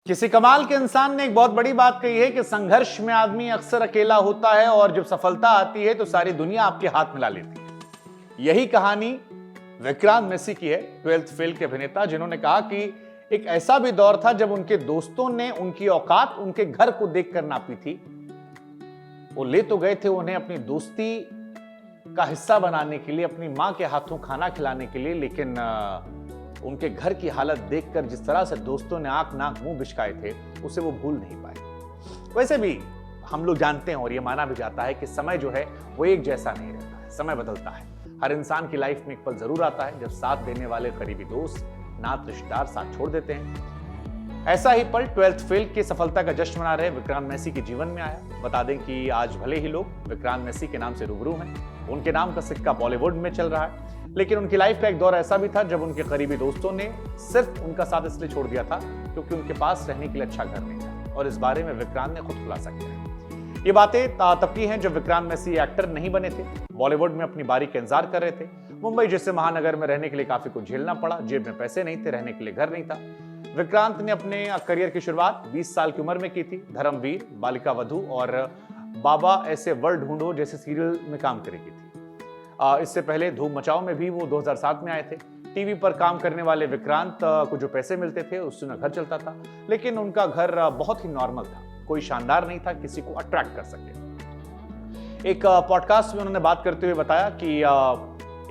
किसी कमाल के इंसान ने एक बहुत बड़ी बात कही है कि संघर्ष में आदमी अक्सर अकेला होता है और जब सफलता आती है तो सारी दुनिया आपके हाथ मिला लेती है। यही कहानी विक्रांत मैसी की है, 12th फेल के अभिनेता, जिन्होंने कहा कि एक ऐसा भी दौर था जब उनके दोस्तों ने उनकी औकात उनके घर को देखकर नापी थी। वो ले तो गए थे उन्हें अपनी दोस्ती का हिस्सा बनाने के लिए, अपनी मां के हाथों खाना खिलाने के लिए, लेकिन उनके घर की हालत देखकर जिस तरह से दोस्तों ने आंख नाक मुंह बिचकाए थे, उसे वो भूल नहीं पाए। वैसे भी हम लोग जानते हैं और ये माना भी जाता है कि समय जो है वो एक जैसा नहीं रहता है, समय बदलता है। हर इंसान की लाइफ में एक पल जरूर आता है जब साथ देने वाले करीबी दोस्त, नात रिश्तेदार साथ छोड़ देते हैं। ऐसा ही पल 12th फेल की सफलता का जश्न मना रहे विक्रांत मैसी के जीवन में आया। बता दें कि आज भले ही लोग विक्रांत मैसी के नाम से रूबरू हैं, उनके नाम का सिक्का बॉलीवुड में चल रहा है, लेकिन उनकी लाइफ का एक दौर ऐसा भी था जब उनके करीबी दोस्तों ने सिर्फ उनका साथ इसलिए छोड़ दिया था क्योंकि उनके पास रहने के लिए अच्छा घर नहीं था। और इस बारे में विक्रांत ने खुद खुलासा किया है। ये बातें तब की हैं जब विक्रांत मैसी एक्टर नहीं बने थे, बॉलीवुड में अपनी बारी का इंतजार कर रहे थे। मुंबई जैसे महानगर में रहने के लिए काफी कुछ झेलना पड़ा, जेब में पैसे नहीं थे, रहने के लिए घर नहीं था। विक्रांत ने अपने करियर की शुरुआत 20 साल की उम्र में की थी। धर्मवीर, बालिका वधू और बाबा ऐसे वर्ड ढूंढो जैसे सीरियल में काम करेगी थी। इससे पहले धूम मचाओ में भी वो 2007 में आए थे। टीवी पर काम करने वाले विक्रांत को जो पैसे मिलते थे उससे उनका घर चलता था, लेकिन उनका घर बहुत ही नॉर्मल था, कोई शानदार नहीं था, किसी को अट्रैक्ट कर सके। एक पॉडकास्ट में उन्होंने बात करते हुए बताया कि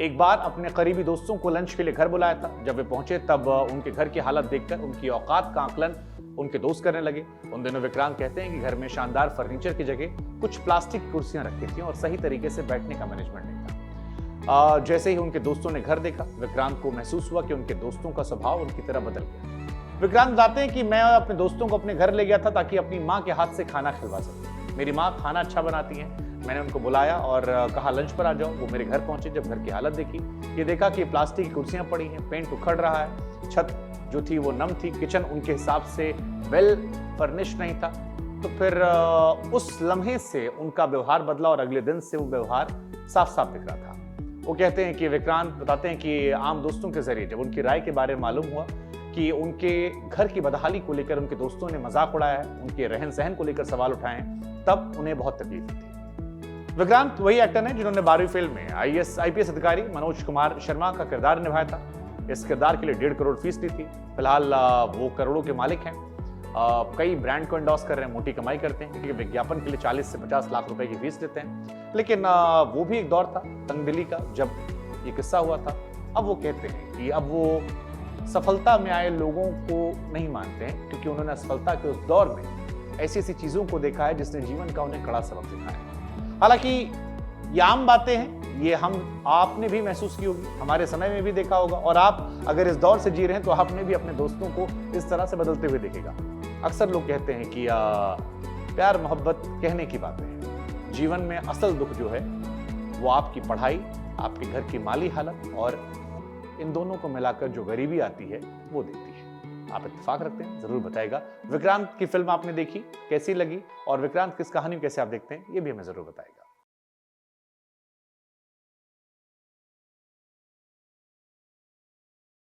एक बार अपने करीबी दोस्तों को लंच के लिए घर बुलाया था। जब वे पहुंचे तब उनके घर की हालत देखकर उनकी औकात का आकलन उनके दोस्त करने लगे। उन दिनों विक्रांत कहते हैं कि घर में शानदार फर्नीचर की जगह कुछ प्लास्टिक की कुर्सियां रखी थी और सही तरीके से बैठने का मैनेजमेंट नहीं था। जैसे ही उनके दोस्तों ने घर देखा, विक्रांत को महसूस हुआ कि उनके दोस्तों का स्वभाव उनकी तरह बदल गया। विक्रांत बताते हैं कि मैं अपने दोस्तों को अपने घर ले गया था ताकि अपनी माँ के हाथ से खाना खिलवा सकूं। मेरी माँ खाना अच्छा बनाती हैं। मैंने उनको बुलाया और कहा लंच पर आ जाओ। वो मेरे घर पहुंचे। जब घर की हालत देखी, ये देखा कि प्लास्टिक की कुर्सियां पड़ी हैं, पेंट उखड़ रहा है, छत जो थी वो नम थी, किचन उनके हिसाब से वेल फर्निश नहीं था, तो फिर उस लम्हे से उनका व्यवहार बदला और अगले दिन से वो व्यवहार साफ साफ दिख रहा था। वो कहते हैं कि विक्रांत बताते हैं कि आम दोस्तों के जरिए जब उनकी राय के बारे में मालूम हुआ कि उनके घर की बदहाली को लेकर उनके दोस्तों ने मजाक उड़ाया है, उनके रहन सहन को लेकर सवाल उठाए हैं, तब उन्हें बहुत तकलीफ थी। विक्रांत वही एक्टर हैं जिन्होंने 12वीं फेल में IPS अधिकारी मनोज कुमार शर्मा का किरदार निभाया था। इस किरदार के लिए 1.5 करोड़ फीस दी थी। फिलहाल वो करोड़ों के मालिक हैं। कई ब्रांड को एंडोर्स कर रहे हैं, मोटी कमाई करते हैं, क्योंकि विज्ञापन के लिए 40 से 50 लाख रुपए की फीस देते हैं। लेकिन वो भी एक दौर था तंगदिली का जब ये किस्सा हुआ था। अब वो कहते हैं कि अब वो सफलता में आए लोगों को नहीं मानते हैं, क्योंकि उन्होंने असफलता के उस दौर में ऐसी ऐसी चीजों को देखा है जिसने जीवन का उन्हें कड़ा सबक सिखाया। हालांकि ये आम बातें हैं, ये हम आपने भी महसूस की होगी, हमारे समय में भी देखा होगा, और आप अगर इस दौर से जी रहे हैं तो आपने भी अपने दोस्तों को इस तरह से बदलते हुए देखेगा। अक्सर लोग कहते हैं कि प्यार मोहब्बत कहने की बातें हैं, जीवन में असल दुख जो है वो आपकी पढ़ाई, आपके घर की माली हालत और इन दोनों को मिलाकर जो गरीबी आती है वो देती है। आप इत्तेफाक रखते हैं, जरूर बताएगा। विक्रांत की फिल्म आपने देखी, कैसी लगी, और विक्रांत किस कहानी कैसे आप देखते हैं, ये भी हमें जरूर बताएगा।